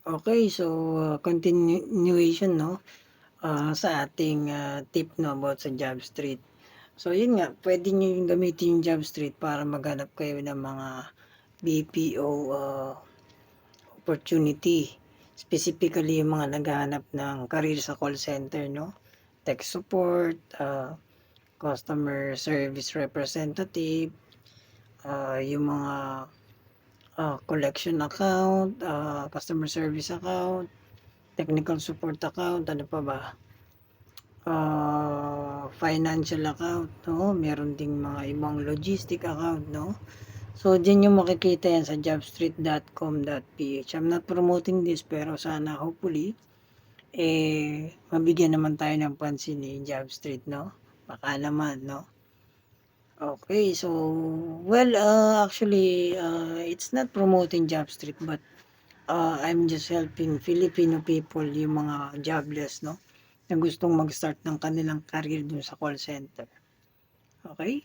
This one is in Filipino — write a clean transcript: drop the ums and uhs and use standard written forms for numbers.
Okay, so, continuation 'no, sa ating, tip 'no, about sa JobStreet. So yun nga, puwede niyo yung gamitin yung JobStreet para maghanap kayo ng mga BPO, opportunity. Specifically yung mga naghahanap ng career sa call center 'no, tech support, customer service representative, yung mga, collection account, customer service account, technical support account, ano pa ba? Financial account 'no, meron ding mga ibang logistic account 'no. So diyan niyo makikita yan sa jobstreet.com.ph. I'm not promoting this pero sana hopefully, mabigyan naman tayo ng pansin ni Jobstreet 'no, baka naman 'no. Okay, so well, actually, it's not promoting Jobstreet but, I'm just helping Filipino people, yung mga jobless 'no, na gustong mag-start ng kanilang career dun sa call center. Okay.